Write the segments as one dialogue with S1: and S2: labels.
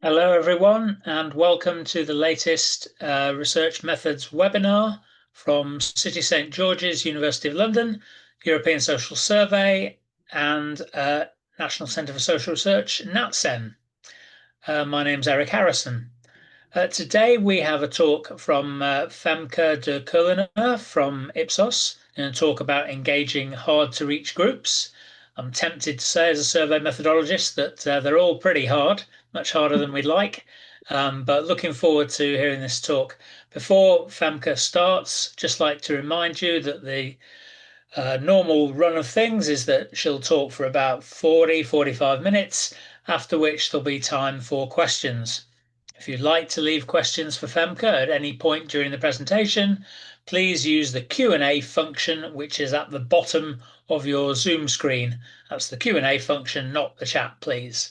S1: Hello, everyone, and welcome to the latest Research Methods webinar from City St George's, University of London, European Social Survey, and National Centre for Social Research, NatCen. My name's Eric Harrison. Today we have a talk from Femke De Keulenaer from Ipsos, and a talk about engaging hard-to-reach groups. I'm tempted to say as a survey methodologist that they're all pretty hard, much harder than we'd like, but looking forward to hearing this talk. Before Femke starts, just like to remind you that the normal run of things is that she'll talk for about 45 minutes, after which there'll be time for questions. If you'd like to leave questions for Femke at any point during the presentation, please use the Q&A function, which is at the bottom of your Zoom screen. That's the Q&A function, not the chat, please.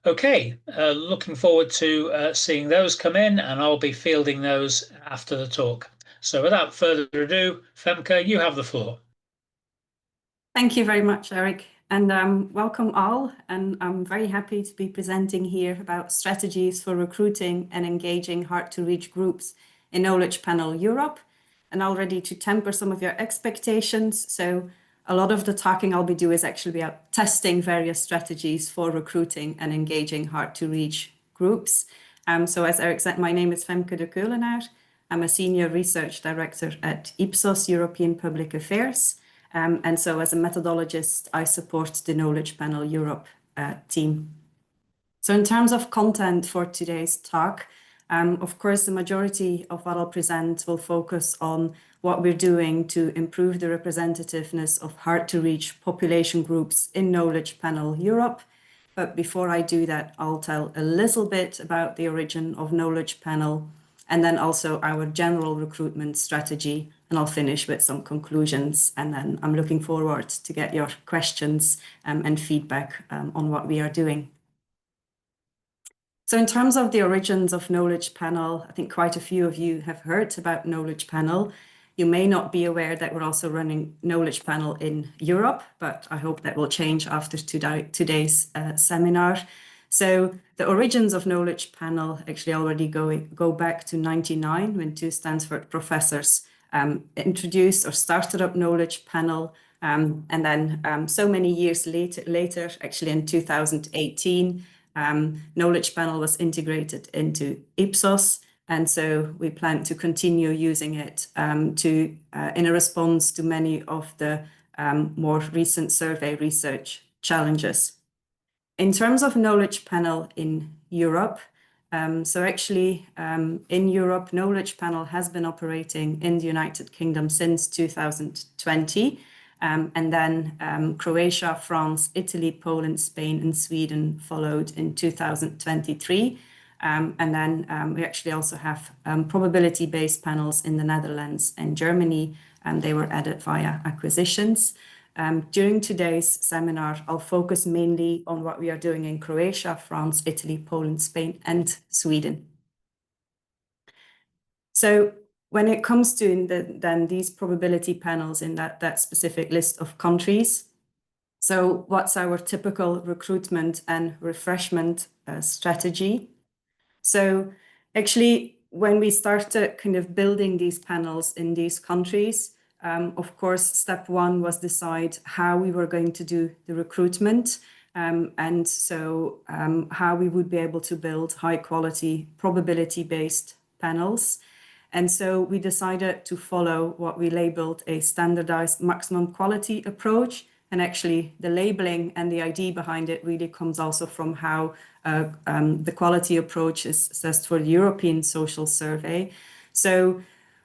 S1: Okay, looking forward to seeing those come in, and I'll be fielding those after the talk. So without further ado, Femke, you have the floor.
S2: Thank you very much, Eric, and welcome all. And I'm very happy to be presenting here about strategies for recruiting and engaging hard-to-reach groups in KnowledgePanel Europe, and already to temper some of your expectations. So a lot of the talking I'll be doing is actually about testing various strategies for recruiting and engaging hard-to-reach groups. So as Eric said, my name is Femke De Keulenaer. I'm a Senior Research Director at Ipsos European Public Affairs. And so as a methodologist, I support the KnowledgePanel Europe team. So in terms of content for today's talk, of course, the majority of what I'll present will focus on what we're doing to improve the representativeness of hard-to-reach population groups in KnowledgePanel Europe. But before I do that, I'll tell a little bit about the origin of KnowledgePanel and then also our general recruitment strategy. And I'll finish with some conclusions. And then I'm looking forward to get your questions and feedback on what we are doing. So in terms of the origins of KnowledgePanel, I think quite a few of you have heard about KnowledgePanel. You may not be aware that we're also running KnowledgePanel in Europe, but I hope that will change after today's seminar. So the origins of KnowledgePanel actually already go back to 1999 when two Stanford professors introduced or started up KnowledgePanel. And then so many years later, actually in 2018, KnowledgePanel was integrated into Ipsos. And so we plan to continue using it in a response to many of the more recent survey research challenges. In terms of KnowledgePanel in Europe, so actually in Europe, KnowledgePanel has been operating in the United Kingdom since 2020. And then Croatia, France, Italy, Poland, Spain, and Sweden followed in 2023. And then we actually also have probability-based panels in the Netherlands and Germany, and they were added via acquisitions. During today's seminar, I'll focus mainly on what we are doing in Croatia, France, Italy, Poland, Spain, and Sweden. So when it comes to then these probability panels in that specific list of countries, so what's our typical recruitment and refreshment strategy? So actually, when we started kind of building these panels in these countries, of course, step one was decide how we were going to do the recruitment. And so how we would be able to build high quality probability-based panels. And so we decided to follow what we labeled a standardized maximum quality approach. And actually the labeling and the idea behind it really comes also from how the quality approach is assessed for the European Social Survey. So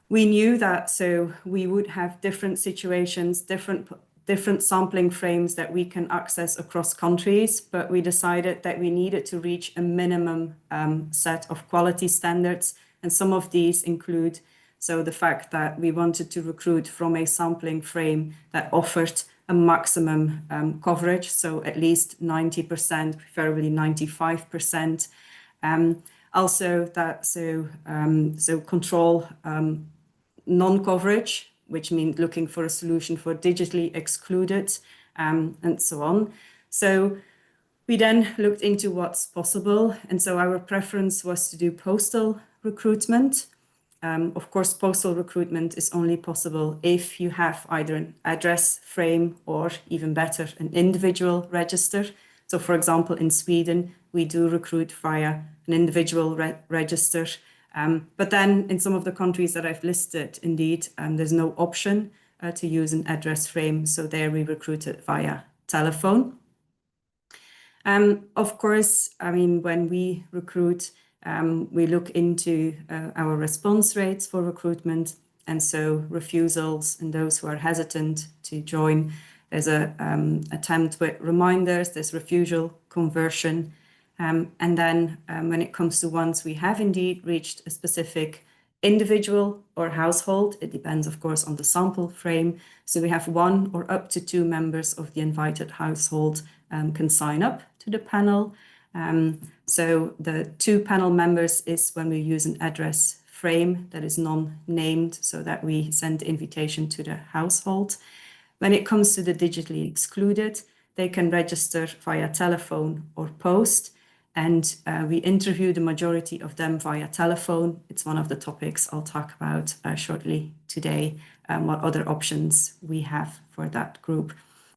S2: we knew that so we would have different situations, different sampling frames that we can access across countries, but we decided that we needed to reach a minimum set of quality standards. And some of these include, so the fact that we wanted to recruit from a sampling frame that offered a maximum coverage, so at least 90%, preferably 95%. Also that so control non-coverage, which means looking for a solution for digitally excluded, and so on. So We then looked into what's possible, and so our preference was to do postal recruitment. Of course, postal recruitment is only possible if you have either an address frame or, even better, an individual register. So, for example, in Sweden, we do recruit via an individual register. But then in some of the countries that I've listed, indeed, there's no option to use an address frame. So there we recruited via telephone. Of course, I mean, when we recruit, we look into our response rates for recruitment. And so refusals and those who are hesitant to join, there's a attempt with reminders, there's refusal conversion. And then when it comes to ones we have indeed reached a specific individual or household, it depends, of course, on the sample frame. So we have 1 or up to 2 members of the invited household can sign up to the panel. So the 2 panel members is when we use an address frame that is non-named, so that we send the invitation to the household. When it comes to the digitally excluded, they can register via telephone or post, and we interview the majority of them via telephone. It's one of the topics I'll talk about shortly today, what other options we have for that group.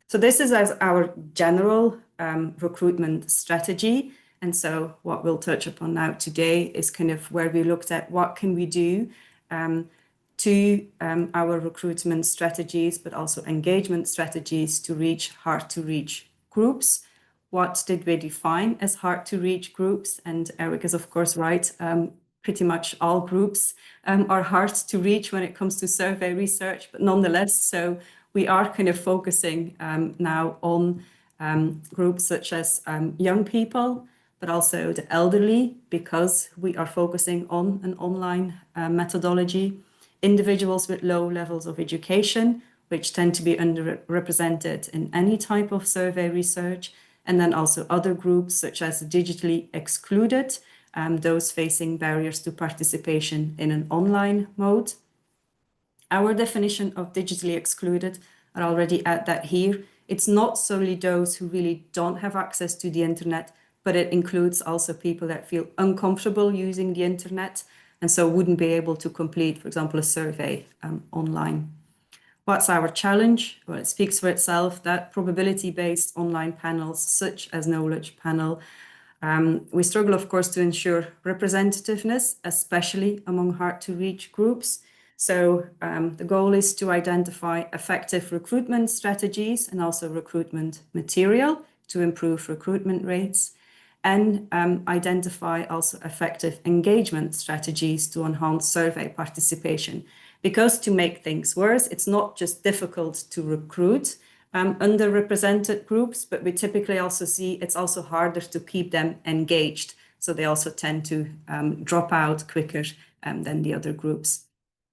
S2: So this is as our general recruitment strategy. And so what we'll touch upon now today is kind of where we looked at what can we do to our recruitment strategies, but also engagement strategies to reach hard-to-reach groups. What did we define as hard-to-reach groups? And Eric is, of course, right. Pretty much all groups are hard to reach when it comes to survey research, but nonetheless, so we are kind of focusing now on groups such as young people, but also the elderly, because we are focusing on an online methodology, individuals with low levels of education, which tend to be underrepresented in any type of survey research, and then also other groups such as digitally excluded, those facing barriers to participation in an online mode. Our definition of digitally excluded, I already add that here. It's not solely those who really don't have access to the internet, but it includes also people that feel uncomfortable using the internet and so wouldn't be able to complete, for example, a survey online. What's our challenge? Well, it speaks for itself that probability-based online panels such as KnowledgePanel, we struggle, of course, to ensure representativeness, especially among hard-to-reach groups. So the goal is to identify effective recruitment strategies and also recruitment material to improve recruitment rates, and identify also effective engagement strategies to enhance survey participation. Because to make things worse, it's not just difficult to recruit underrepresented groups, but we typically also see it's also harder to keep them engaged. So they also tend to drop out quicker than the other groups.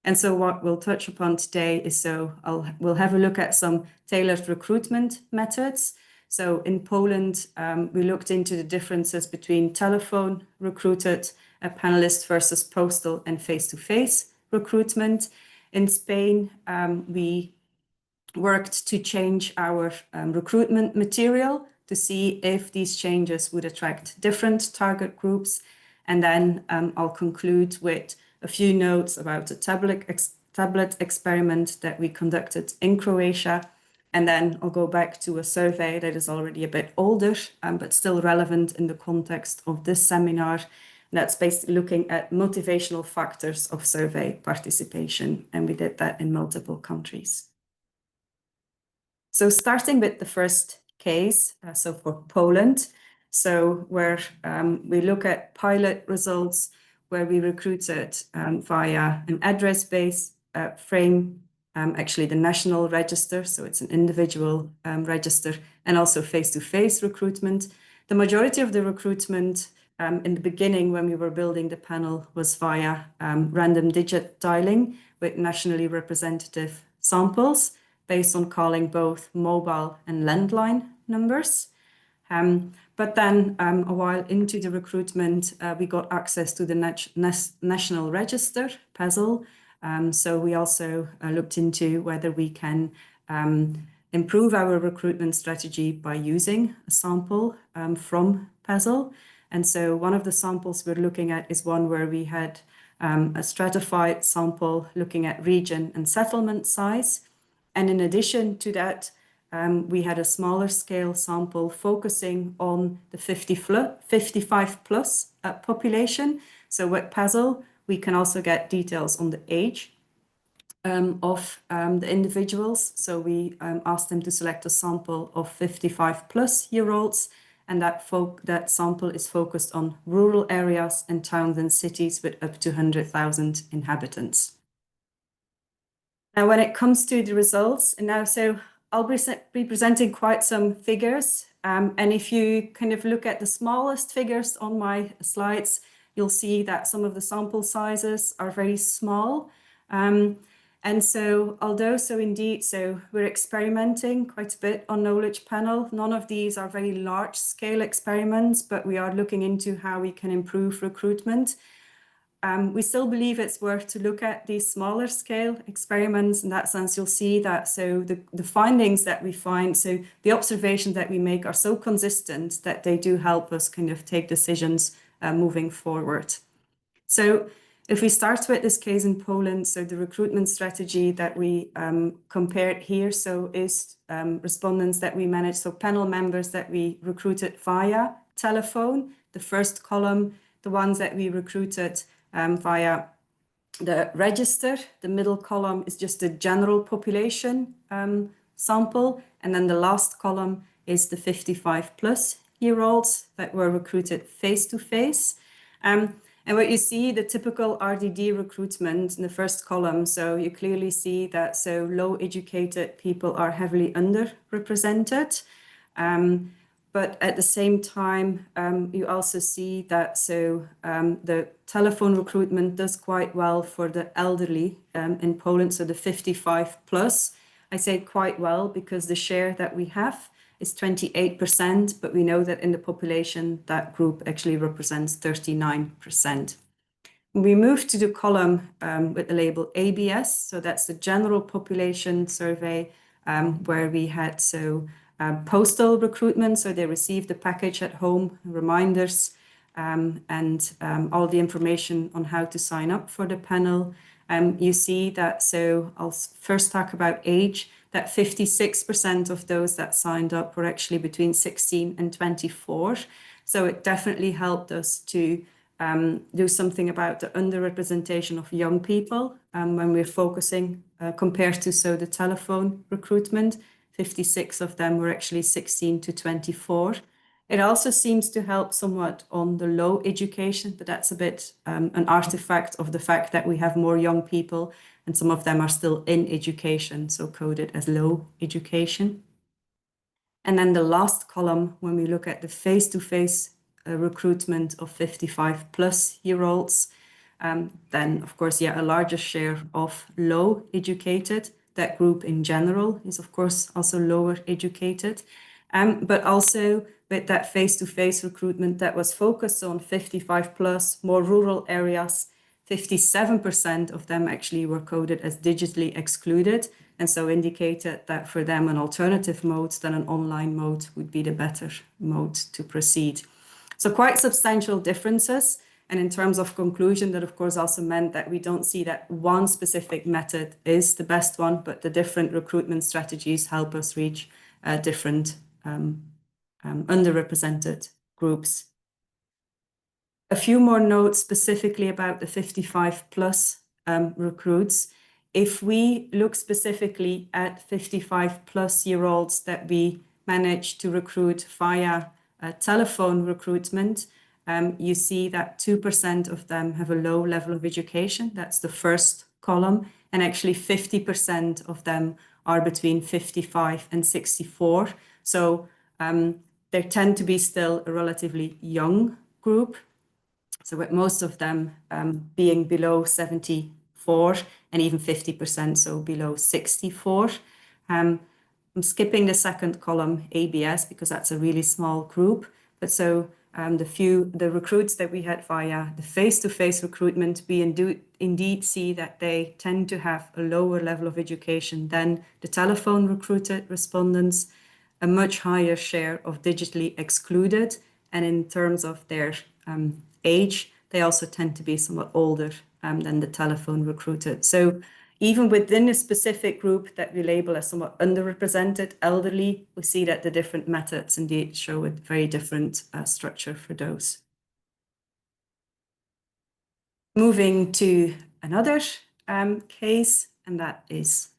S2: And so what we'll touch upon today is we'll have a look at some tailored recruitment methods. So in Poland, we looked into the differences between telephone recruited panelists versus postal and face-to-face recruitment. In Spain, we worked to change our recruitment material to see if these changes would attract different target groups. And then I'll conclude with a few notes about the tablet experiment that we conducted in Croatia. And then I'll go back to a survey that is already a bit older, but still relevant in the context of this seminar. And that's basically looking at motivational factors of survey participation. And we did that in multiple countries. So starting with the first case, so for Poland, so where we look at pilot results where we recruited via an address-based frame, actually the national register, so it's an individual register, and also face-to-face recruitment. The majority of the recruitment in the beginning when we were building the panel was via random digit dialing with nationally representative samples based on calling both mobile and landline numbers. But then a while into the recruitment, we got access to the national register, PESEL. So we also looked into whether we can improve our recruitment strategy by using a sample from PESEL. And so one of the samples we're looking at is one where we had a stratified sample looking at region and settlement size. And in addition to that, we had a smaller scale sample focusing on the 55 plus population. So with PESEL, we can also get details on the age of the individuals. So we asked them to select a sample of 55 plus year olds, and that sample is focused on rural areas and towns and cities with up to 100,000 inhabitants. Now, when it comes to the results, so I'll be presenting quite some figures. And if you kind of look at the smallest figures on my slides, you'll see that some of the sample sizes are very small. And so, we're experimenting quite a bit on KnowledgePanel. None of these are very large scale experiments, but we are looking into how we can improve recruitment. We still believe it's worth to look at these smaller scale experiments. In that sense, you'll see that the findings that we find, so the observations that we make are so consistent that they do help us kind of take decisions moving forward. So if we start with this case in Poland, so the recruitment strategy that we compared here, so is respondents that we managed, so panel members that we recruited via telephone. The first column, the ones that we recruited via the register. The middle column is just the general population sample. And then the last column is the 55 plus year olds that were recruited face-to-face. And what you see, the typical RDD recruitment in the first column, so you clearly see that low educated people are heavily underrepresented. But at the same time, you also see that the telephone recruitment does quite well for the elderly in Poland, so the 55 plus. I say quite well because the share that we have is 28%, but we know that in the population, that group actually represents 39%. We move to the column with the label ABS, so that's the general population survey where we had postal recruitment, so they received the package at home, reminders, and all the information on how to sign up for the panel. You see that, I'll first talk about age, that 56% of those that signed up were actually between 16 and 24. So it definitely helped us to do something about the underrepresentation of young people when we're focusing compared to the telephone recruitment. 56 of them were actually 16 to 24. It also seems to help somewhat on the low education, but that's a bit an artifact of the fact that we have more young people and some of them are still in education, so coded as low education. And then the last column, when we look at the face-to-face recruitment of 55 plus year olds, then of course, a larger share of low educated. That group in general is of course also lower educated, but also with that face-to-face recruitment that was focused on 55 plus, more rural areas, 57% of them actually were coded as digitally excluded, and so indicated that for them an alternative mode than an online mode would be the better mode to proceed. So quite substantial differences. And in terms of conclusion, that of course also meant that we don't see that one specific method is the best one, but the different recruitment strategies help us reach different underrepresented groups. A few more notes specifically about the 55 plus recruits. If we look specifically at 55 plus year olds that we managed to recruit via telephone recruitment, you see that 2% of them have a low level of education. That's the first column. And actually 50% of them are between 55 and 64. So they tend to be still a relatively young group. So with most of them being below 74 and even 50%, so below 64. I'm skipping the second column, ABS, because that's a really small group. But the recruits that we had via the face-to-face recruitment, we indeed see that they tend to have a lower level of education than the telephone recruited respondents, a much higher share of digitally excluded, and in terms of their age, they also tend to be somewhat older than the telephone recruited. So even within a specific group that we label as somewhat underrepresented, elderly, we see that the different methods indeed show a very different structure for those. Moving to another case, and that is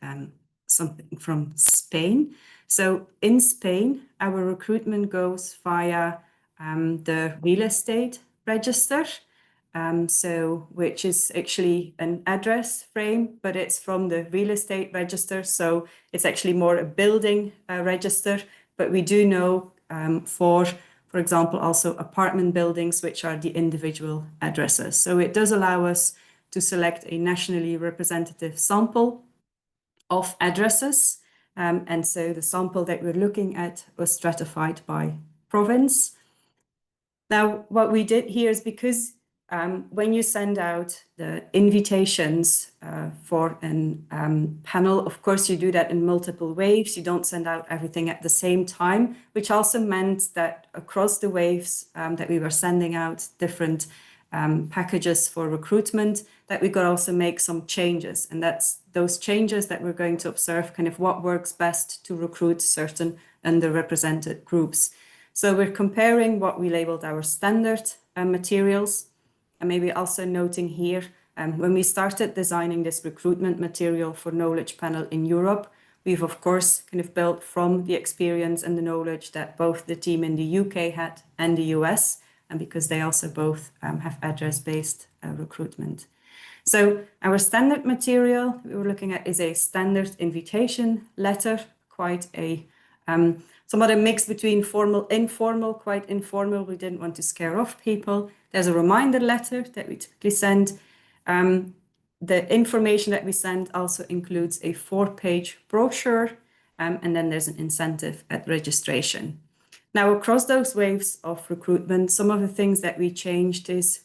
S2: something from Spain. So in Spain, our recruitment goes via the real estate register, which is actually an address frame, but it's from the real estate register. So it's actually more a building register, but we do know for example, also apartment buildings, which are the individual addresses. So it does allow us to select a nationally representative sample of addresses. And so the sample that we're looking at was stratified by province. Now, what we did here is because when you send out the invitations for a panel, of course, you do that in multiple waves. You don't send out everything at the same time, which also meant that across the waves that we were sending out different packages for recruitment, that we could also make some changes. And that's those changes that we're going to observe kind of what works best to recruit certain underrepresented groups. So we're comparing what we labeled our standard materials, and maybe also noting here, when we started designing this recruitment material for KnowledgePanel in Europe, we've of course kind of built from the experience and the knowledge that both the team in the UK had and the US, and because they also both have address-based recruitment. So our standard material we were looking at is a standard invitation letter, quite a somewhat a mix between formal, informal, quite informal. We didn't want to scare off people. There's a reminder letter that we typically send. The information that we send also includes a 4-page brochure, and then there's an incentive at registration. Now, across those waves of recruitment, some of the things that we changed is,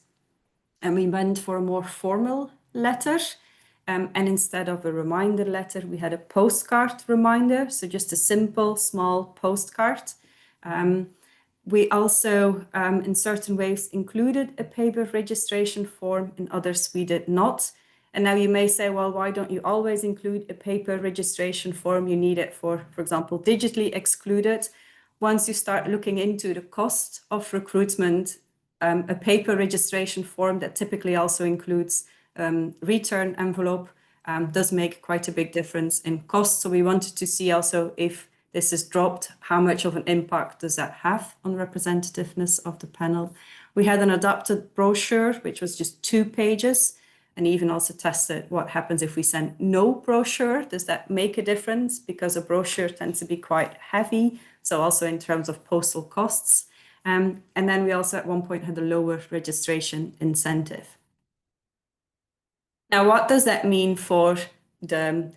S2: and we went for a more formal letter. And instead of a reminder letter, we had a postcard reminder. So just a simple, small postcard. We also, in certain waves, included a paper registration form. In others, we did not. And now you may say, well, why don't you always include a paper registration form? You need it for example, digitally excluded. Once you start looking into the cost of recruitment, a paper registration form that typically also includes return envelope does make quite a big difference in cost. So we wanted to see also if this is dropped, how much of an impact does that have on representativeness of the panel? We had an adapted brochure, which was just 2 pages, and even also tested what happens if we send no brochure. Does that make a difference? Because a brochure tends to be quite heavy. So also in terms of postal costs. And then we also at one point had a lower registration incentive. Now, what does that mean for the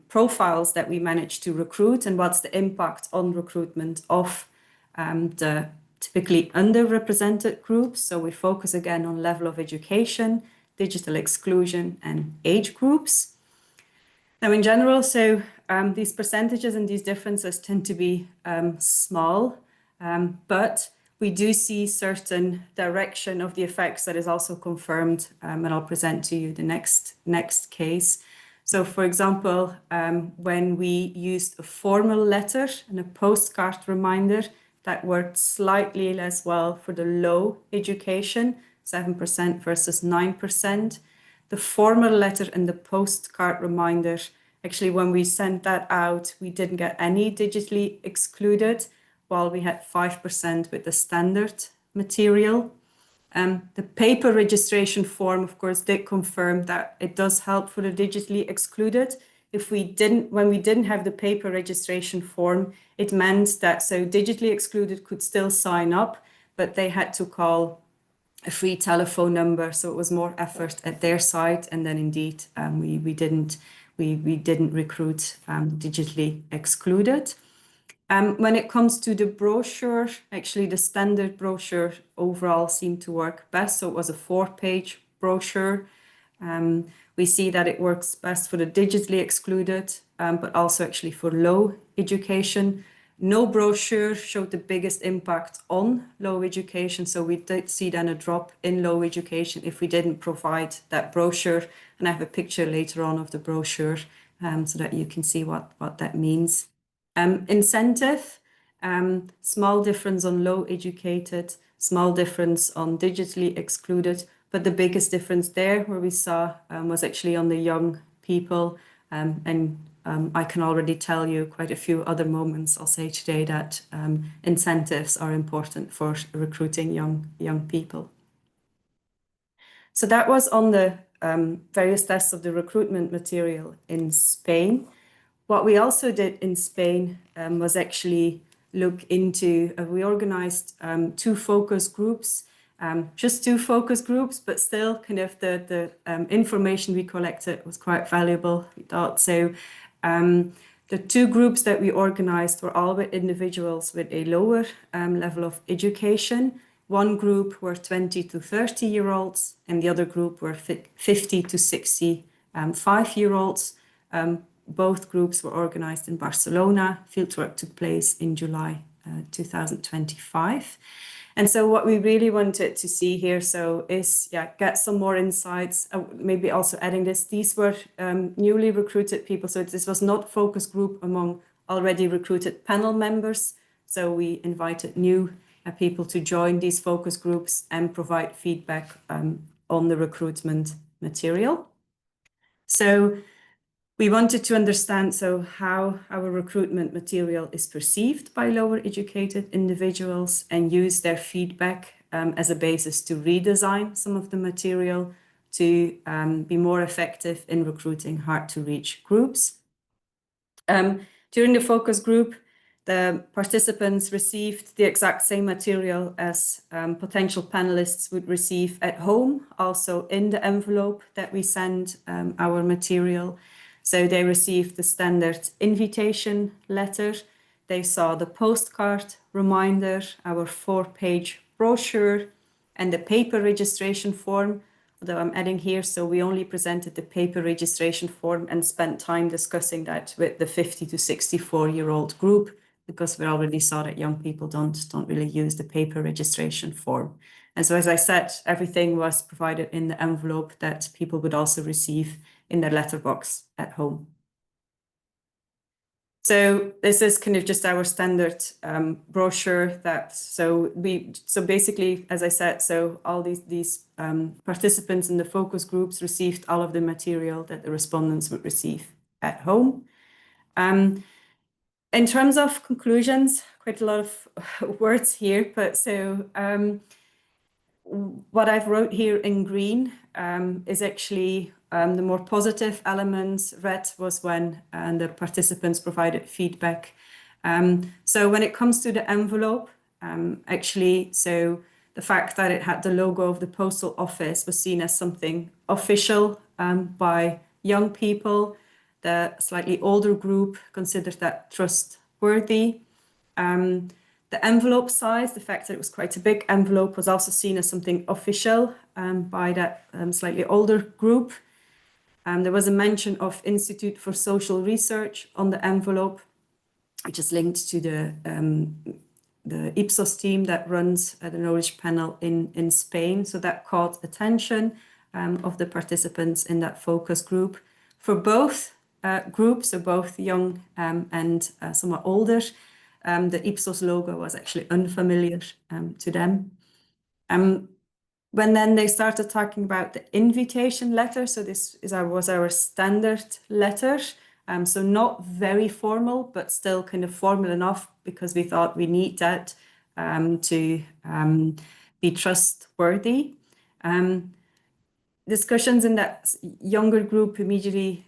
S2: profiles that we managed to recruit, and what's the impact on recruitment of the typically underrepresented groups? So we focus again on level of education, digital exclusion, and age groups. Now, in general, so these percentages and these differences tend to be small, but we do see certain direction of the effects that is also confirmed, and I'll present to you the next case. So, for example, when we used a formal letter and a postcard reminder, that worked slightly less well for the low education, 7% versus 9%. The formal letter and the postcard reminder, actually, when we sent that out, we didn't get any digitally excluded, while we had 5% with the standard material. The paper registration form, of course, did confirm that it does help for the digitally excluded. When we didn't have the paper registration form, it meant that so digitally excluded could still sign up, but they had to call a free telephone number. So it was more effort at their side. And then indeed, we didn't recruit digitally excluded. When it comes to the brochure, actually the standard brochure overall seemed to work best. So it was a 4-page brochure. We see that it works best for the digitally excluded, but also actually for low education. No brochure showed the biggest impact on low education. So we did see then a drop in low education if we didn't provide that brochure. And I have a picture later on of the brochure so that you can see what that means. Incentive, small difference on low educated, small difference on digitally excluded. But the biggest difference there where we saw was actually on the young people. I can already tell you quite a few other moments I'll say today that incentives are important for recruiting young people. So that was on the various tests of the recruitment material in Spain. What we also did in Spain was actually look into, we organized 2 focus groups, just 2 focus groups, but still kind of the information we collected was quite valuable, we thought. So the 2 groups that we organized were all with individuals with a lower level of education. One group were 20 to 30-year-olds, and the other group were 50 to 65-year-olds. Both groups were organized in Barcelona. Fieldwork took place in July 2025. And so what we really wanted to see here is get some more insights, maybe also adding this. These were newly recruited people. So this was not focus group among already recruited panel members. So we invited new people to join these focus groups and provide feedback on the recruitment material. So we wanted to understand how our recruitment material is perceived by lower educated individuals and use their feedback as a basis to redesign some of the material to be more effective in recruiting hard to reach groups. During the focus group, the participants received the exact same material as potential panelists would receive at home, also in the envelope that we send our material. So they received the standard invitation letter. They saw the postcard reminder, our 4-page brochure, and the paper registration form. Although I'm adding here, so we only presented the paper registration form and spent time discussing that with the 50 to 64-year-old group, because we already saw that young people don't really use the paper registration form. And so, as I said, everything was provided in the envelope that people would also receive in their letterbox at home. So this is kind of just our standard brochure so basically, as I said, so all these participants in the focus groups received all of the material that the respondents would receive at home. In terms of conclusions, quite a lot of words here, but so what I've wrote here in green is actually the more positive elements. Red was when the participants provided feedback. So when it comes to the envelope, actually, so the fact that it had the logo of the postal office was seen as something official by young people. The slightly older group considered that trustworthy. The envelope size, the fact that it was quite a big envelope, was also seen as something official by that slightly older group. There was a mention of Institute for Social Research on the envelope, which is linked to the Ipsos team that runs the Knowledge Panel in Spain. So that caught attention of the participants in that focus group. For both groups, so both young and somewhat older, the Ipsos logo was actually unfamiliar to them. When then they started talking about the invitation letter, so this was our standard letter, so not very formal, but still kind of formal enough because we thought we need that to be trustworthy. Discussions in that younger group immediately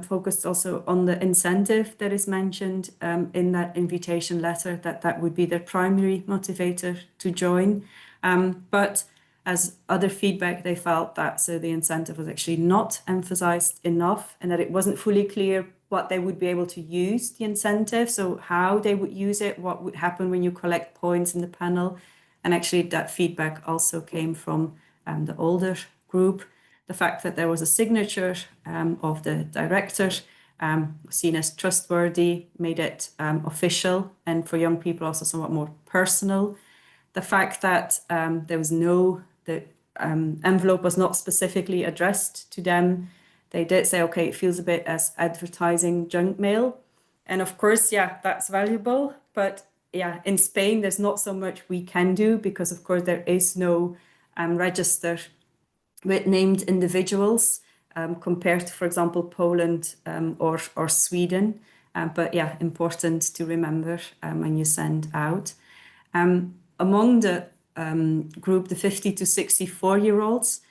S2: focused also on the incentive that is mentioned in that invitation letter, that would be their primary motivator to join. But as other feedback, they felt that the incentive was actually not emphasized enough and that it wasn't fully clear what they would be able to use the incentive, so how they would use it, what would happen when you collect points in the panel. And actually that feedback also came from the older group. The fact that there was a signature of the director seen as trustworthy made it official, and for young people also somewhat more personal. The fact that the envelope was not specifically addressed to them. They did say, okay, it feels a bit as advertising junk mail. And of course, yeah, that's valuable. But yeah, in Spain, there's not so much we can do because, of course, there is no register with named individuals compared to, for example, Poland or Sweden. But yeah, important to remember when you send out. Among the group, the 50 to 64-year-olds,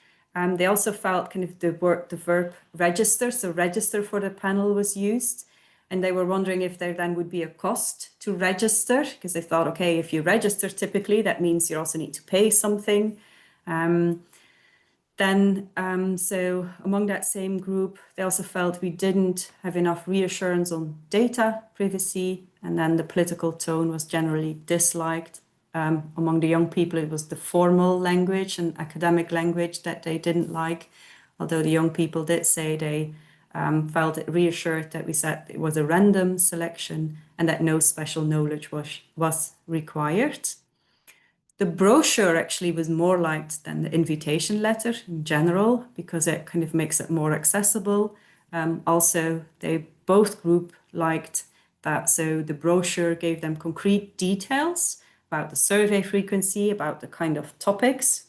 S2: they also felt kind of the verb register, so register for the panel was used. And they were wondering if there then would be a cost to register, because they thought, okay, if you register typically, that means you also need to pay something. So among that same group, they also felt we didn't have enough reassurance on data privacy, and then the political tone was generally disliked. Among the young people, it was the formal language and academic language that they didn't like, although the young people did say they felt reassured that we said it was a random selection and that no special knowledge was required. The brochure actually was more liked than the invitation letter in general because it kind of makes it more accessible. Also, both group liked that, so the brochure gave them concrete details about the survey frequency, about the kind of topics.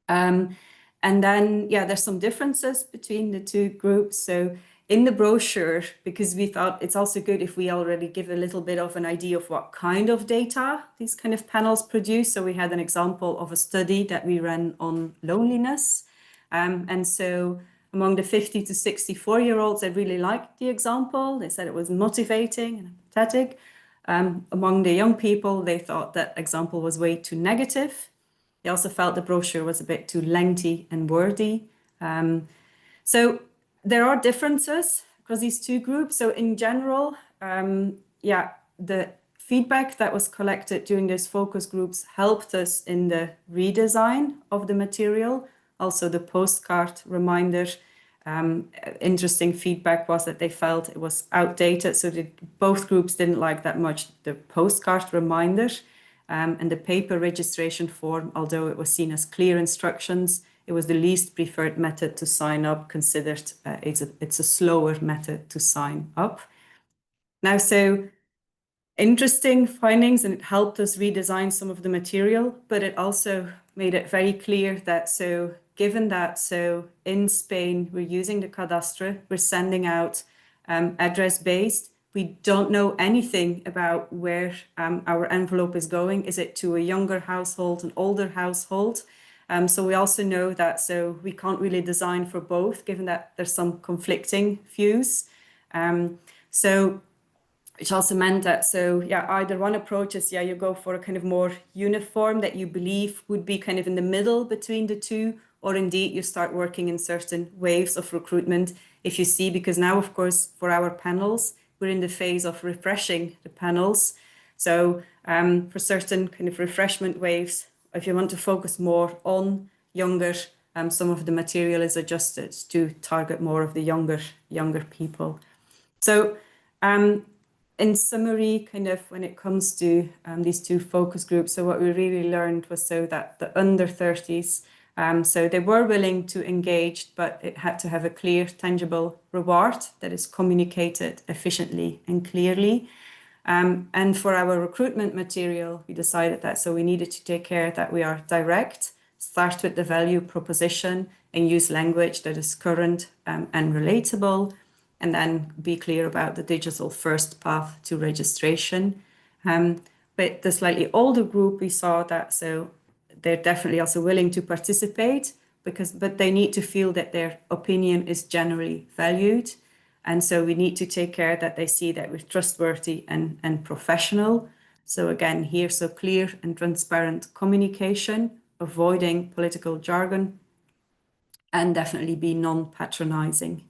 S2: And then, yeah, there's some differences between the two groups. So in the brochure, because we thought it's also good if we already give a little bit of an idea of what kind of data these kind of panels produce. So we had an example of a study that we ran on loneliness. And so among the 50 to 64-year-olds, they really liked the example. They said it was motivating and empathetic. Among the young people, they thought that example was way too negative. They also felt the brochure was a bit too lengthy and wordy. So there are differences across these two groups. So in general, the feedback that was collected during those focus groups helped us in the redesign of the material. Also the postcard reminder. Interesting feedback was that they felt it was outdated, so both groups didn't like that much the postcard reminder and the paper registration form, although it was seen as clear instructions. It was the least preferred method to sign up, considered it's a slower method to sign up. Now, so interesting findings, and it helped us redesign some of the material, but it also made it very clear that given that in Spain, we're using the cadastre, we're sending out address-based. We don't know anything about where our envelope is going. Is it to a younger household, an older household? So we also know that we can't really design for both, given that there's some conflicting views. Which also meant that, either one approach is, you go for a kind of more uniform that you believe would be kind of in the middle between the two, or indeed you start working in certain waves of recruitment. If you see, because now, of course, for our panels, we're in the phase of refreshing the panels. So for certain kind of refreshment waves, if you want to focus more on younger, some of the material is adjusted to target more of the younger people. So in summary, kind of when it comes to these two focus groups, so what we really learned was that the under 30s, so they were willing to engage, but it had to have a clear, tangible reward that is communicated efficiently and clearly. And for our recruitment material, we decided that we needed to take care that we are direct, start with the value proposition, and use language that is current and relatable, and then be clear about the digital first path to registration. But the slightly older group, we saw that they're definitely also willing to participate, but they need to feel that their opinion is generally valued. And so we need to take care that they see that we're trustworthy and professional. So again, here, clear and transparent communication, avoiding political jargon, and definitely be non-patronizing.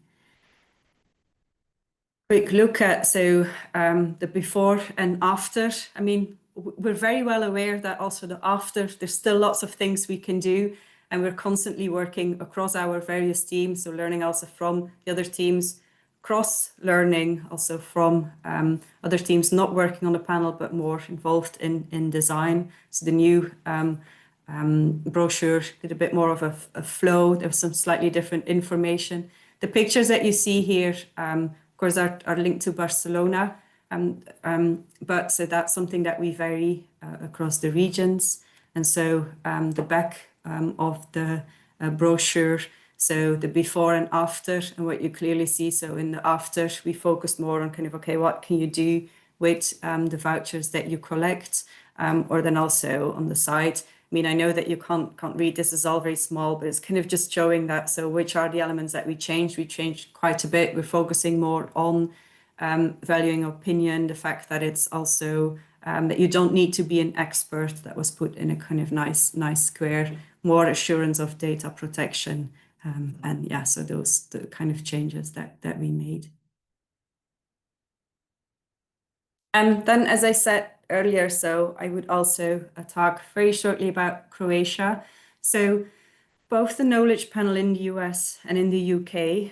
S2: quick look at the before and after. I mean, we're very well aware that also the after, there's still lots of things we can do, and we're constantly working across our various teams, so learning also from the other teams, cross-learning also from other teams not working on the panel but more involved in design. So the new brochure did a bit more of a flow. There was some slightly different information. The pictures that you see here, of course, are linked to Barcelona, but so that's something that we vary across the regions. And so the back of the brochure, so the before and after, and what you clearly see. So in the after, we focused more on kind of, okay, what can you do with the vouchers that you collect, or then also on the side. I mean, I know that you can't read, this is all very small, but it's kind of just showing that. So which are the elements that we changed? We changed quite a bit. We're focusing more on valuing opinion, the fact that it's also that you don't need to be an expert. That was put in a kind of nice square, more assurance of data protection. And yeah, so those the kind of changes that we made. And then, as I said earlier, so I would also talk very shortly about Croatia. So both the Knowledge Panel in the US and in the UK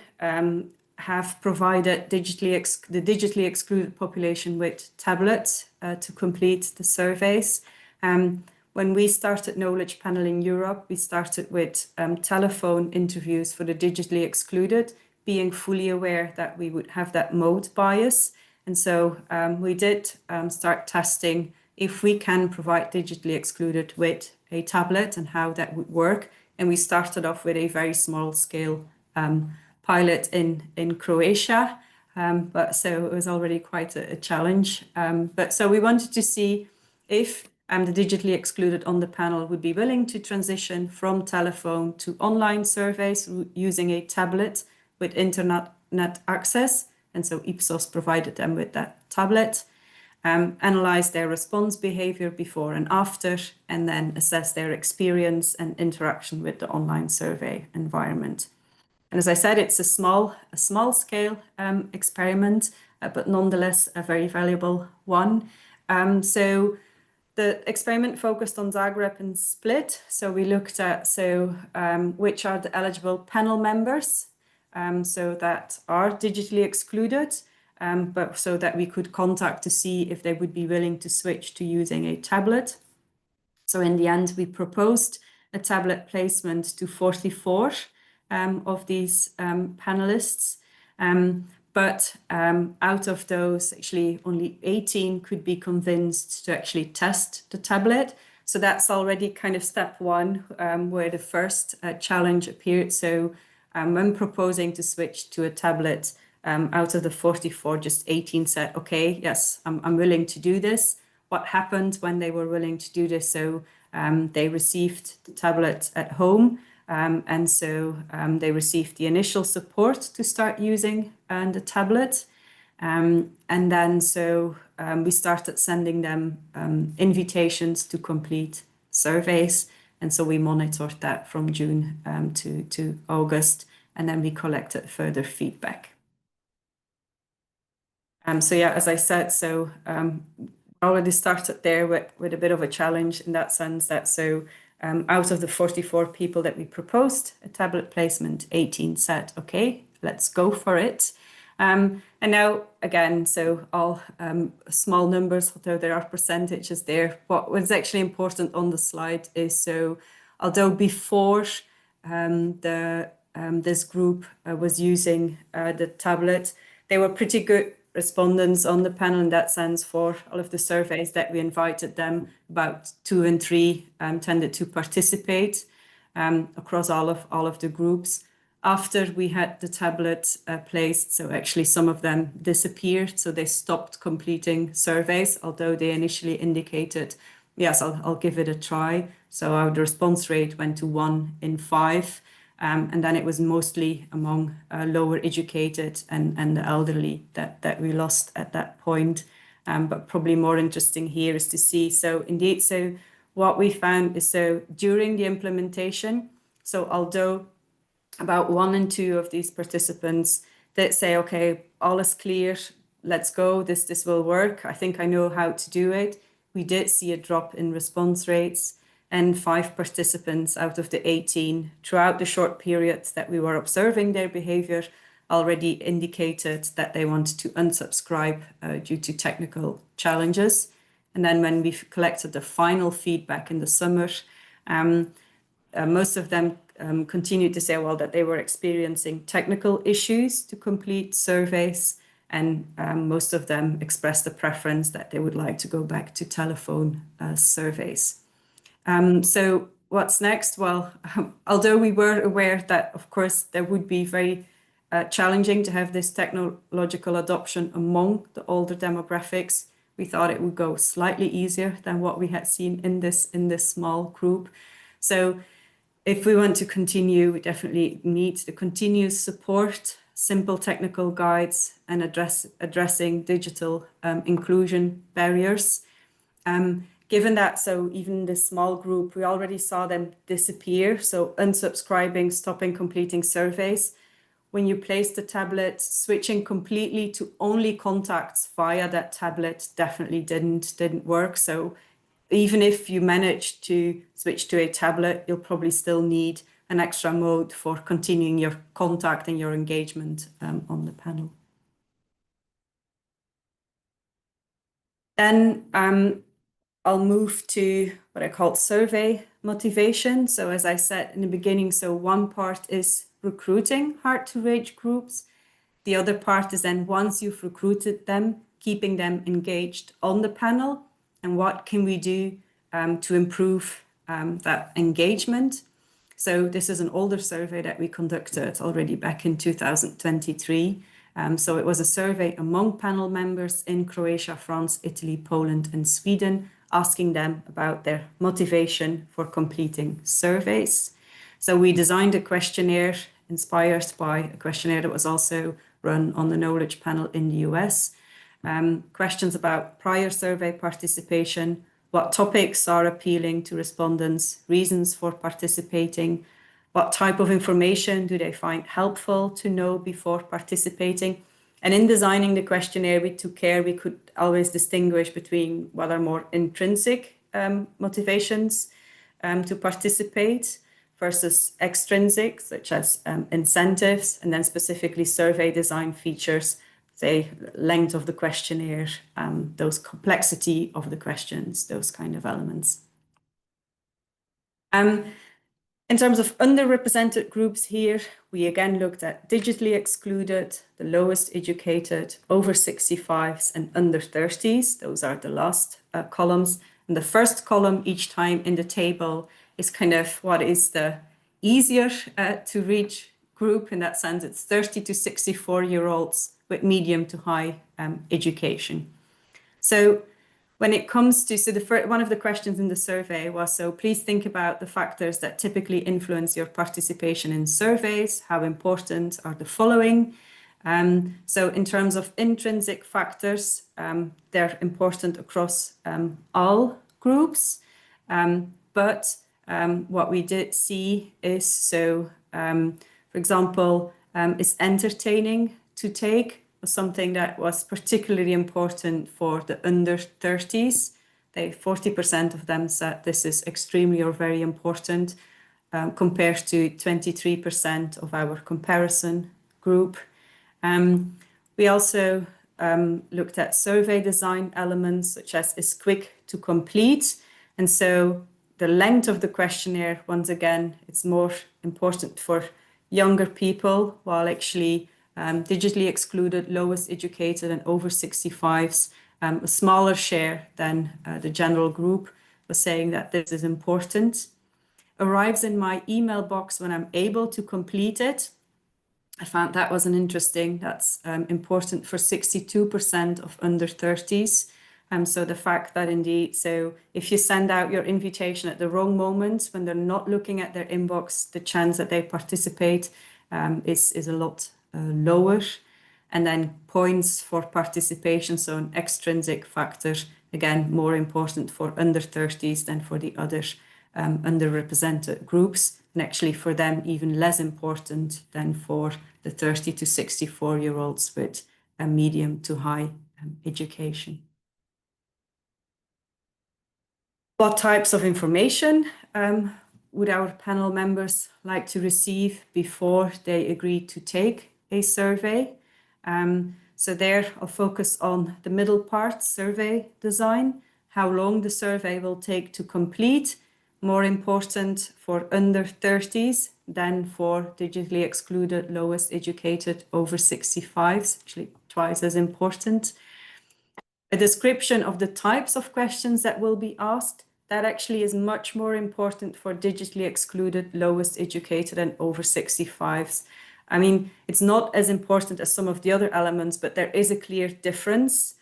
S2: have provided the digitally excluded population with tablets to complete the surveys. When we started Knowledge Panel in Europe, we started with telephone interviews for the digitally excluded, being fully aware that we would have that mode bias. And so we did start testing if we can provide digitally excluded with a tablet and how that would work. And we started off with a very small scale pilot in Croatia. But so it was already quite a challenge. But so we wanted to see if the digitally excluded on the panel would be willing to transition from telephone to online surveys using a tablet with internet access. And so Ipsos provided them with that tablet, analyze their response behavior before and after, and then assess their experience and interaction with the online survey environment. And as I said, it's a small scale experiment, but nonetheless a very valuable one. So the experiment focused on Zagreb and Split. So we looked at which are the eligible panel members, so that are digitally excluded, but so that we could contact to see if they would be willing to switch to using a tablet. So in the end, we proposed a tablet placement to 44 of these panelists. But out of those, actually only 18 could be convinced to actually test the tablet. So that's already kind of step one, where the first challenge appeared. So when proposing to switch to a tablet, out of the 44, just 18 said, okay, yes, I'm willing to do this. What happened when they were willing to do this? So they received the tablet at home. And so they received the initial support to start using the tablet. And then so we started sending them invitations to complete surveys. And so we monitored that from June to August, and then we collected further feedback. So yeah, as I said, so already started there with a bit of a challenge in that sense that so out of the 44 people that we proposed a tablet placement, 18 said, okay, let's go for it. And now, again, so all small numbers, although there are percentages there. What was actually important on the slide is so, although before this group was using the tablet, they were pretty good respondents on the panel in that sense. For all of the surveys that we invited them, about 2 and 3 tended to participate across all of the groups. After we had the tablet placed, so actually some of them disappeared, so they stopped completing surveys, although they initially indicated, yes, I'll give it a try. So our response rate went to 1 in 5. And then it was mostly among lower educated and the elderly that we lost at that point. But probably more interesting here is to see, so indeed, so what we found is so during the implementation, so although about 1 and 2 of these participants, that say, okay, all is clear, let's go, this will work, I think I know how to do it. We did see a drop in response rates, and 5 participants out of the 18 throughout the short periods that we were observing their behavior already indicated that they wanted to unsubscribe due to technical challenges. And then when we collected the final feedback in the summer, most of them continued to say, well, that they were experiencing technical issues to complete surveys, and most of them expressed a preference that they would like to go back to telephone surveys. So what's next? Well, although we were aware that, of course, there would be very challenging to have this technological adoption among the older demographics, we thought it would go slightly easier than what we had seen in this small group. So if we want to continue, we definitely need the continuous support, simple technical guides, and addressing digital inclusion barriers. Given that, so even this small group, we already saw them disappear. So unsubscribing, stopping completing surveys. When you place the tablet, switching completely to only contacts via that tablet definitely didn't work. So even if you manage to switch to a tablet, you'll probably still need an extra mode for continuing your contact and your engagement on the panel. Then I'll move to what I call survey motivation. So as I said in the beginning, so one part is recruiting hard-to-reach groups. The other part is then once you've recruited them, keeping them engaged on the panel, and what can we do to improve that engagement. So this is an older survey that we conducted already back in 2023. So it was a survey among panel members in Croatia, France, Italy, Poland, and Sweden, asking them about their motivation for completing surveys. So we designed a questionnaire inspired by a questionnaire that was also run on the KnowledgePanel in the US. Questions about prior survey participation, what topics are appealing to respondents, reasons for participating, what type of information do they find helpful to know before participating. And in designing the questionnaire, we took care we could always distinguish between what are more intrinsic motivations to participate versus extrinsic, such as incentives, and then specifically survey design features, say length of the questionnaire, those complexity of the questions, those kind of elements. In terms of underrepresented groups here, we again looked at digitally excluded, the lowest educated, over 65s and under 30s. Those are the last columns. And the first column each time in the table is kind of what is the easier to reach group. In that sense, it's 30 to 64-year-olds with medium to high education. So when it comes to, so one of the questions in the survey was, so please think about the factors that typically influence your participation in surveys. How important are the following? So in terms of intrinsic factors, they're important across all groups. But what we did see is, so for example, is entertaining to take was something that was particularly important for the under 30s. 40% of them said this is extremely or very important, compared to 23% of our comparison group. We also looked at survey design elements, such as is quick to complete. And so the length of the questionnaire, once again, it's more important for younger people, while actually digitally excluded, lowest educated, and over 65s, a smaller share than the general group, was saying that this is important. Arrives in my email box when I'm able to complete it. I found that was interesting. That's important for 62% of under 30s. So the fact that indeed, so if you send out your invitation at the wrong moment, when they're not looking at their inbox, the chance that they participate is a lot lower. And then points for participation, so an extrinsic factor, again, more important for under 30s than for the other underrepresented groups. and actually for them even less important than for the 30 to 64-year-olds with a medium to high education. What types of information would our panel members like to receive before they agree to take a survey? So there I'll focus on the middle part, survey design, how long the survey will take to complete, more important for under 30s than for digitally excluded, lowest educated, over 65s, actually twice as important. A description of the types of questions that will be asked, that actually is much more important for digitally excluded, lowest educated and over 65s. I mean, it's not as important as some of the other elements, but there is a clear difference.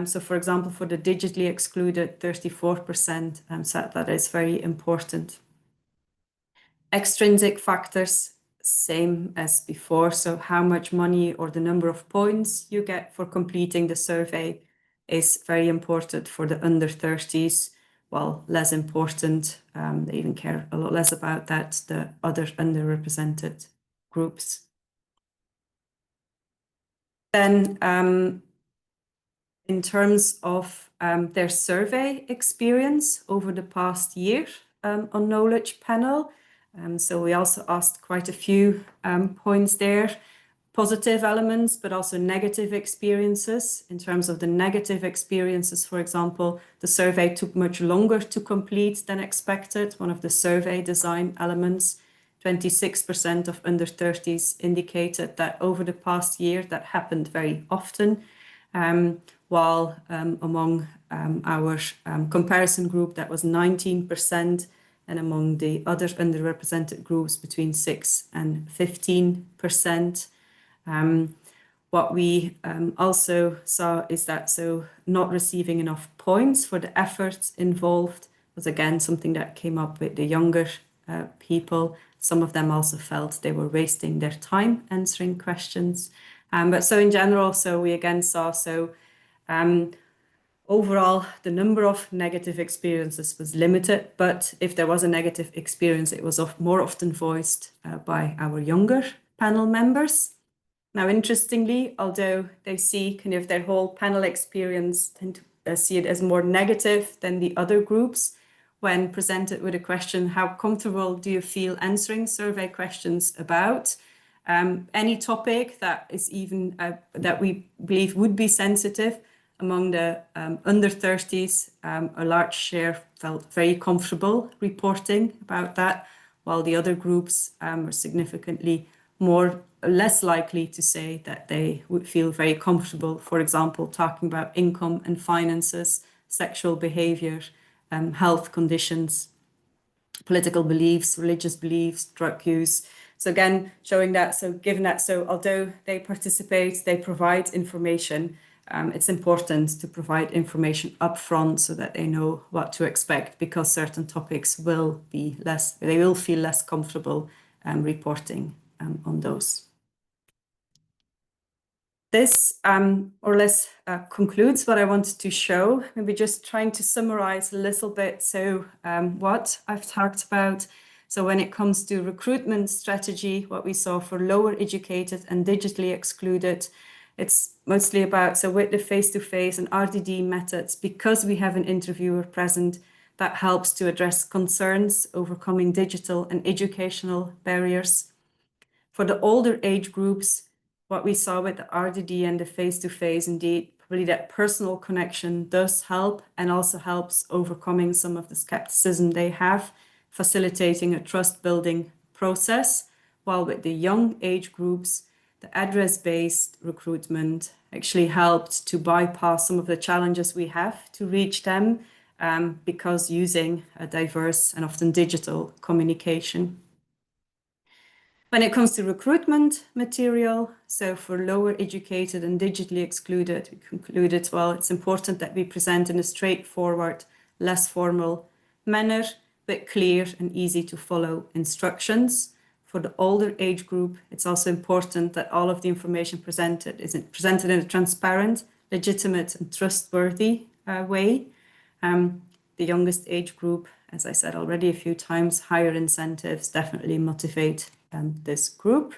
S2: So for example, for the digitally excluded, 34% said that is very important. Extrinsic factors, same as before. So how much money or the number of points you get for completing the survey is very important for the under 30s. Well, less important, they even care a lot less about that, the other underrepresented groups. Then in terms of their survey experience over the past year on KnowledgePanel, so we also asked quite a few points there, positive elements, but also negative experiences. In terms of the negative experiences, for example, the survey took much longer to complete than expected. One of the survey design elements, 26% of under 30s indicated that over the past year that happened very often, while among our comparison group that was 19%, and among the other underrepresented groups between 6 and 15%. What we also saw is that not receiving enough points for the efforts involved was again something that came up with the younger people. Some of them also felt they were wasting their time answering questions. But so in general, we again saw overall, the number of negative experiences was limited, but if there was a negative experience, it was more often voiced by our younger panel members. Now, interestingly, although they see kind of their whole panel experience, tend to see it as more negative than the other groups, when presented with a question, how comfortable do you feel answering survey questions about any topic that is even that we believe would be sensitive? Among the under 30s, a large share felt very comfortable reporting about that, while the other groups were significantly less likely to say that they would feel very comfortable, for example, talking about income and finances, sexual behavior, health conditions, political beliefs, religious beliefs, drug use. So again, showing that, given that, although they participate, they provide information, it's important to provide information upfront so that they know what to expect, because certain topics they will feel less comfortable reporting on those. This more or less concludes what I wanted to show. Maybe just trying to summarize a little bit. What I've talked about. So when it comes to recruitment strategy, what we saw for lower educated and digitally excluded, it's mostly about, with the face-to-face and RDD methods, because we have an interviewer present, that helps to address concerns, overcoming digital and educational barriers. For the older age groups, what we saw with the RDD and the face-to-face, indeed, probably that personal connection does help, and also helps overcoming some of the skepticism they have, facilitating a trust-building process. While with the young age groups, the address-based recruitment actually helped to bypass some of the challenges we have to reach them, because using a diverse and often digital communication. When it comes to recruitment material, so for lower educated and digitally excluded, we concluded, well, it's important that we present in a straightforward, less formal manner, but clear and easy to follow instructions. For the older age group, it's also important that all of the information presented is presented in a transparent, legitimate and trustworthy way. the youngest age group, as I said already a few times, higher incentives definitely motivate this group.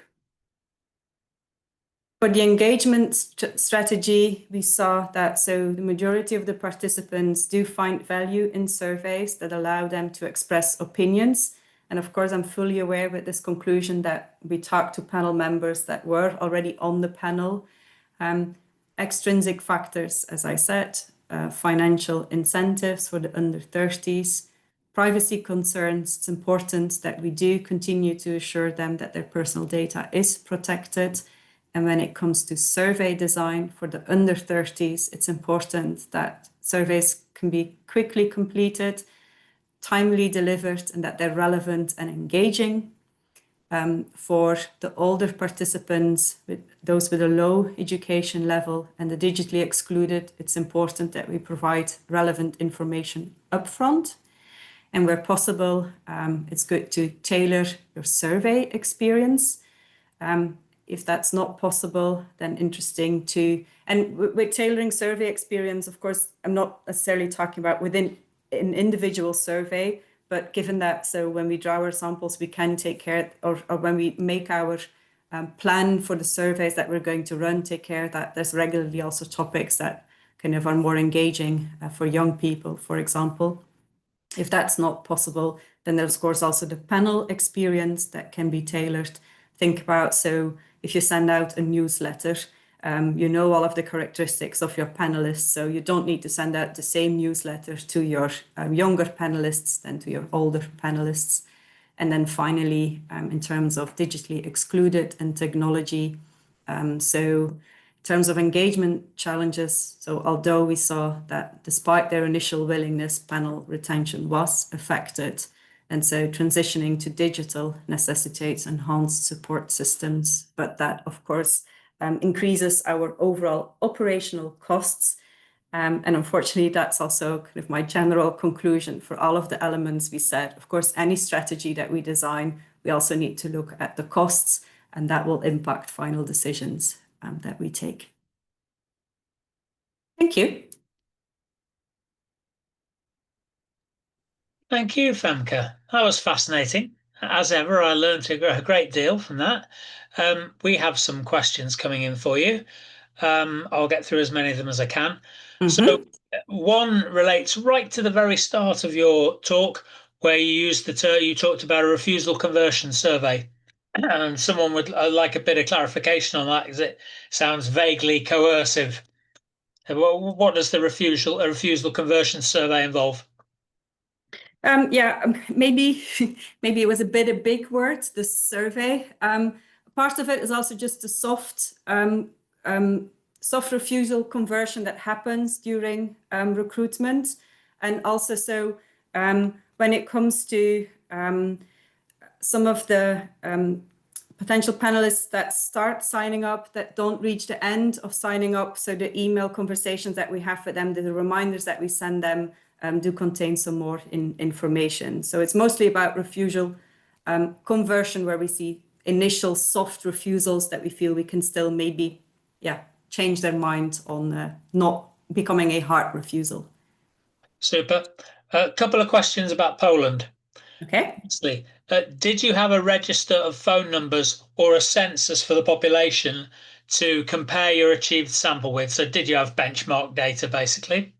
S2: For the engagement strategy, we saw that the majority of the participants do find value in surveys that allow them to express opinions. And of course, I'm fully aware with this conclusion that we talked to panel members that were already on the panel. Extrinsic factors, as I said, financial incentives for the under 30s, privacy concerns. It's important that we do continue to assure them that their personal data is protected. And when it comes to survey design for the under 30s, it's important that surveys can be quickly completed, timely delivered, and that they're relevant and engaging. For the older participants, those with a low education level and the digitally excluded, it's important that we provide relevant information upfront. And where possible, it's good to tailor your survey experience. If that's not possible, then interesting to, and with tailoring survey experience, of course, I'm not necessarily talking about within an individual survey, but given that, so when we draw our samples, we can take care, or when we make our plan for the surveys that we're going to run, take care that there's regularly also topics that kind of are more engaging for young people, for example. If that's not possible, then there's of course also the panel experience that can be tailored. Think about, so if you send out a newsletter, you know all of the characteristics of your panelists, so you don't need to send out the same newsletter to your younger panelists than to your older panelists. And then finally, in terms of digitally excluded and technology, so in terms of engagement challenges, so although we saw that despite their initial willingness, panel retention was affected, and so transitioning to digital necessitates enhanced support systems, but that, of course, increases our overall operational costs. And unfortunately, that's also kind of my general conclusion for all of the elements we said. Of course, any strategy that we design, we also need to look at the costs, and that will impact final decisions that we take. Thank you.
S1: Thank you, Femke. That was fascinating. As ever, I learned a great deal from that. We have some questions coming in for you. I'll get through as many of them as I can. So one relates right to the very start of your talk, where you used the term, you talked about a refusal conversion survey. And someone would like a bit of clarification on that, because it sounds vaguely coercive. What does the refusal conversion survey involve?
S2: Maybe it was a bit a big word, the survey. Part of it is also just the soft refusal conversion that happens during recruitment. And also, so when it comes to some of the potential panelists that start signing up, that don't reach the end of signing up, so the email conversations that we have with them, the reminders that we send them, do contain some more information. So it's mostly about refusal conversion, where we see initial soft refusals that we feel we can still maybe, change their mind on not becoming a hard refusal.
S1: Super. A couple of questions about Poland.
S2: Okay.
S1: Firstly, did you have a register of phone numbers or a census for the population to compare your achieved sample with? So did you have benchmark data, basically?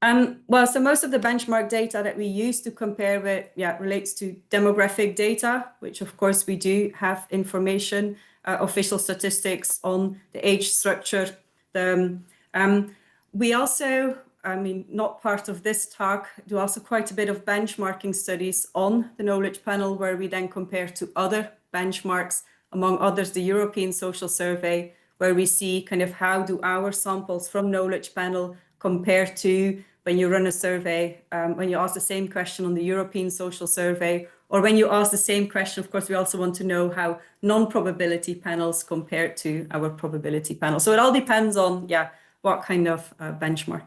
S2: Well, so most of the benchmark data that we use to compare with, relates to demographic data, which of course we do have information, official statistics on the age structure. We also, not part of this talk, do also quite a bit of benchmarking studies on the Knowledge Panel, where we then compare to other benchmarks, among others, the European Social Survey, where we see kind of how do our samples from Knowledge Panel compare to when you run a survey, when you ask the same question on the European Social Survey, or when you ask the same question. Of course, we also want to know how non-probability panels compare to our probability panel. So it all depends on, what kind of benchmark.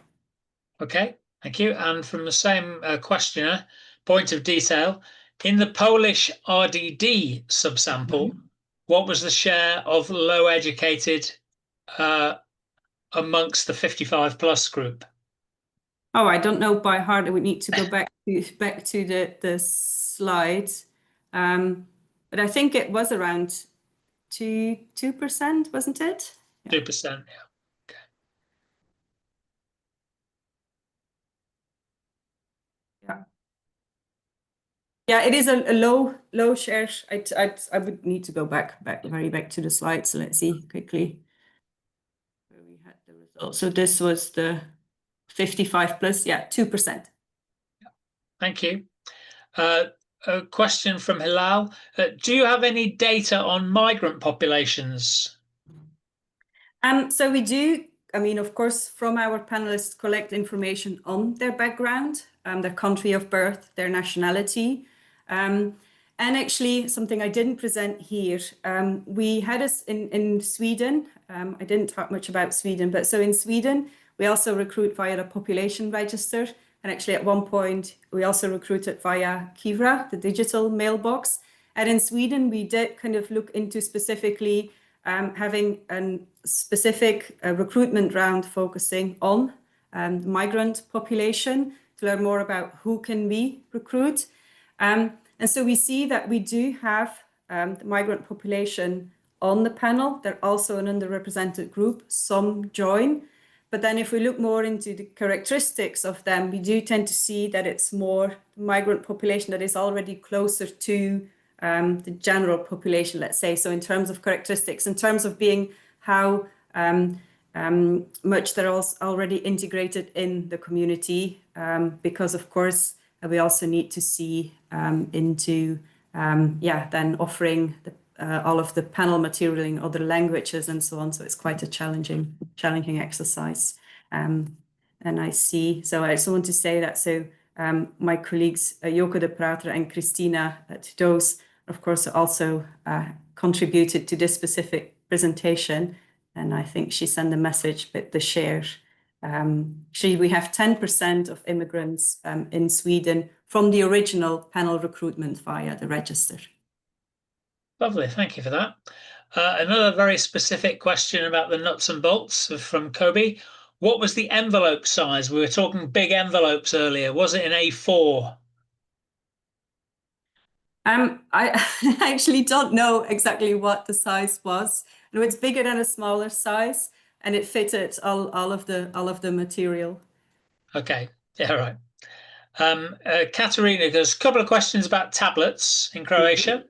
S1: Okay, thank you. And from the same questioner, point of detail, in the Polish RDD subsample, what was the share of low educated amongst the 55 plus group?
S2: Oh, I don't know by heart. I would need to go back to the slides. But I think it was around 2%, wasn't it?
S1: 2%, yeah. Okay.
S2: Yeah. Yeah, it is a low share. I would need to go back to the slides. So let's see quickly where we had the results. So this was the 55 plus, yeah, 2%.
S1: Thank you. A question from Hilal. Do you have any data on migrant populations?
S2: So we do, I mean, of course, from our panelists, collect information on their background, their country of birth, their nationality. And actually, something I didn't present here, we had us in Sweden. I didn't talk much about Sweden, but so in Sweden, we also recruit via the population register. And actually, at one point, we also recruited via Kivra, the digital mailbox. And in Sweden, we did kind of look into specifically having a specific recruitment round focusing on the migrant population to learn more about who can we recruit. And so we see that we do have the migrant population on the panel. They're also an underrepresented group. Some join. But then if we look more into the characteristics of them, we do tend to see that it's more migrant population that is already closer to the general population, let's say. So in terms of characteristics, in terms of being how much they're also already integrated in the community, because of course, we also need to see into, then offering all of the panel material in other languages and so on. So it's quite a challenging exercise. And I see, so I also want to say that, so my colleagues, Joko de Prater and Christina Tudos, of course, also contributed to this specific presentation. And I think she sent a message with the share. We have 10% of immigrants in Sweden from the original panel recruitment via the register.
S1: Lovely, thank you for that. Another very specific question about the nuts and bolts from Kobe. What was the envelope size? We were talking big envelopes earlier. Was it an A4?
S2: I actually don't know exactly what the size was. No, it's bigger than a smaller size, and it fitted all of the material.
S1: Okay, yeah, right. Katerina, there's a couple of questions about tablets in Croatia.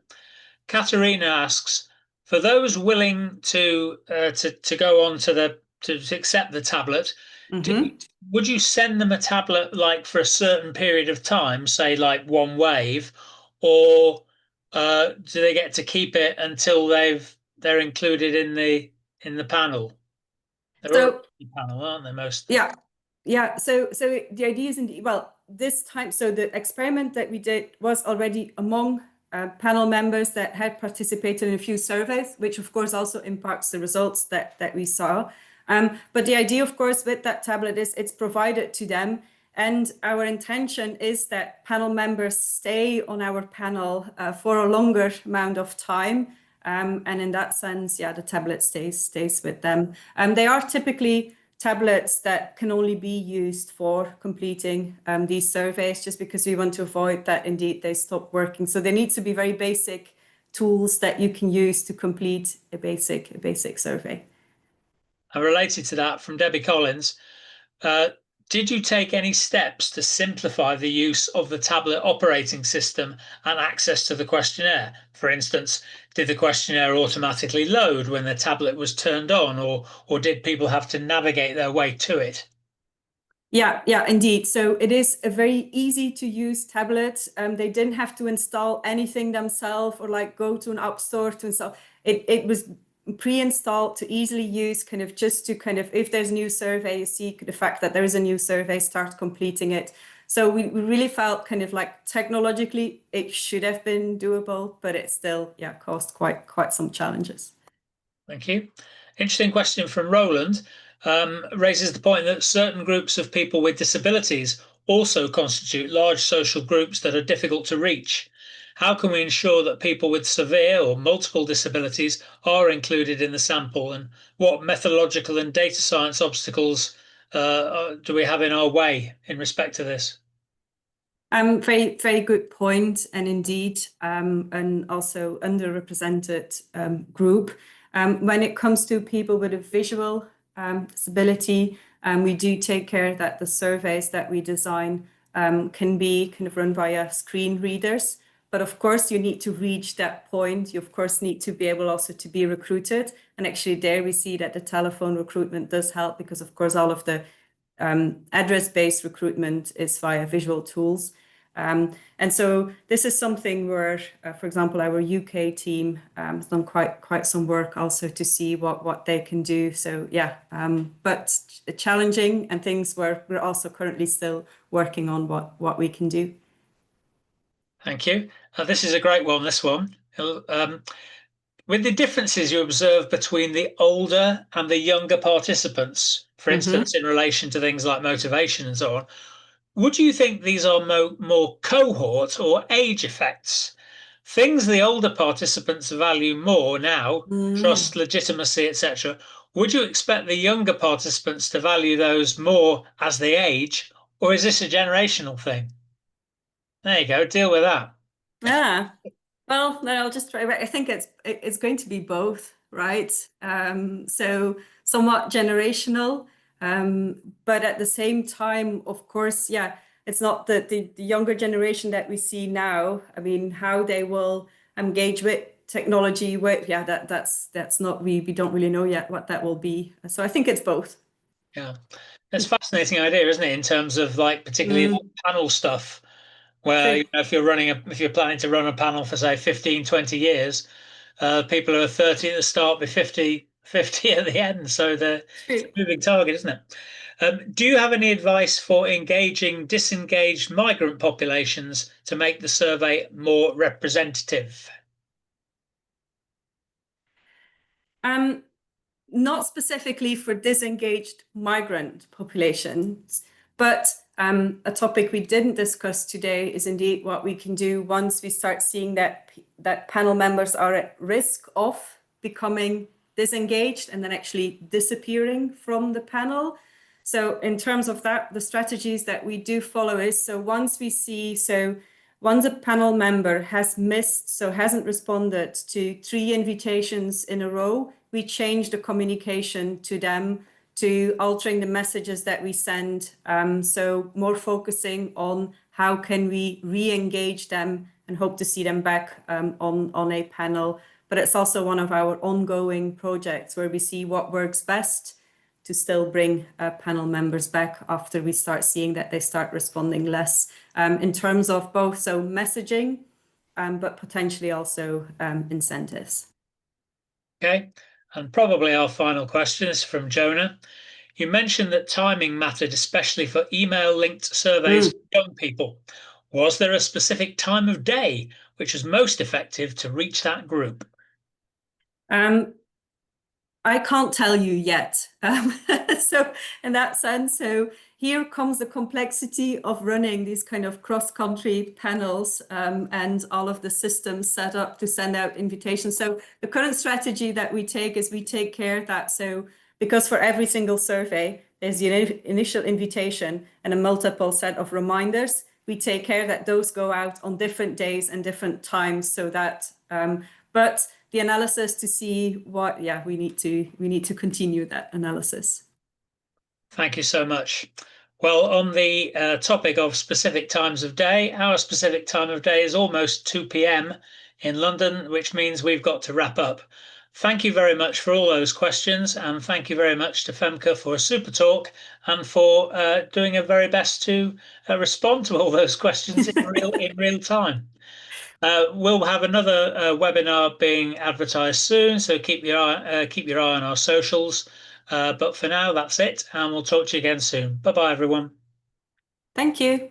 S1: Katerina asks, for those willing to go on to accept the tablet, would you send them a tablet like for a certain period of time, say like one wave, or do they get to keep it until they're included in the panel? They're all in the panel, aren't they? Most.
S2: Yeah. So the idea is indeed, well, this time, so the experiment that we did was already among panel members that had participated in a few surveys, which of course also impacts the results that we saw. But the idea, of course, with that tablet is it's provided to them. And our intention is that panel members stay on our panel for a longer amount of time. And in that sense, the tablet stays with them. They are typically tablets that can only be used for completing these surveys, just because we want to avoid that indeed they stop working. So there needs to be very basic tools that you can use to complete a basic survey.
S1: And related to that, from Debbie Collins, did you take any steps to simplify the use of the tablet operating system and access to the questionnaire? For instance, did the questionnaire automatically load when the tablet was turned on, or did people have to navigate their way to it?
S2: Yeah, indeed. So it is a very easy to use tablet. They didn't have to install anything themselves or like go to an app store to install. It was pre-installed to easily use, kind of just to kind of, if there's a new survey, you see the fact that there is a new survey, start completing it. So we really felt kind of like technologically it should have been doable, but it still caused quite some challenges.
S1: Thank you. Interesting question from Roland. Raises the point that certain groups of people with disabilities also constitute large social groups that are difficult to reach. How can we ensure that people with severe or multiple disabilities are included in the sample, and what methodological and data science obstacles do we have in our way in respect to this?
S2: Very, very good point, and indeed, and also underrepresented group. When it comes to people with a visual disability, we do take care that the surveys that we design can be kind of run via screen readers. But of course, you need to reach that point. You, of course, need to be able also to be recruited. And actually there we see that the telephone recruitment does help because, of course, all of the address-based recruitment is via visual tools. And so this is something where, for example, our UK team has done quite some work also to see what they can do. So yeah, but challenging and things where we're also currently still working on what we can do.
S1: Thank you. This is a great one, this one. With the differences you observe between the older and the younger participants, for instance, in relation to things like motivation and so on, would you think these are more cohort or age effects? Things the older participants value more now, trust, legitimacy, etc. Would you expect the younger participants to value those more as they age, or is this a generational thing? There you go, deal with that.
S2: Yeah. Well, no, I'll just try. I think it's going to be both, right? So somewhat generational, but at the same time, of course, yeah, it's not the younger generation that we see now. I mean, how they will engage with technology, that's not we don't really know yet what that will be. So I think it's both.
S1: Yeah, it's a fascinating idea, isn't it? In terms of like particularly panel stuff, where you know, if you're planning to run a panel for say 15, 20 years, people who are 30 at the start be 50 at the end. So it's a moving target, isn't it? Do you have any advice for engaging disengaged migrant populations to make the survey more representative?
S2: Not specifically for disengaged migrant populations, but a topic we didn't discuss today is indeed what we can do once we start seeing that panel members are at risk of becoming disengaged and then actually disappearing from the panel. So in terms of that, the strategies that we do follow is, so once a panel member has missed, so hasn't responded to 3 invitations in a row, we change the communication to them to altering the messages that we send. So more focusing on how can we re-engage them and hope to see them back on a panel. But it's also one of our ongoing projects where we see what works best to still bring panel members back after we start seeing that they start responding less in terms of both so messaging, but potentially also incentives.
S1: Okay, and probably our final question is from Jonah. You mentioned that timing mattered, especially for email-linked surveys for young people. Was there a specific time of day which was most effective to reach that group?
S2: I can't tell you yet. So in that sense, so here comes the complexity of running these kind of cross-country panels and all of the systems set up to send out invitations. So the current strategy that we take is we take care that, so because for every single survey, there's the initial invitation and a multiple set of reminders, we take care that those go out on different days and different times so that, but the analysis to see what, we need to continue that analysis.
S1: Thank you so much. Well, on the topic of specific times of day, our specific time of day is almost 2 p.m. in London, which means we've got to wrap up. Thank you very much for all those questions, and thank you very much to Femke for a super talk and for doing her very best to respond to all those questions in real time. We'll have another webinar being advertised soon, so keep your eye on our socials. But for now, that's it, and we'll talk to you again soon. Bye-bye, everyone.
S2: Thank you.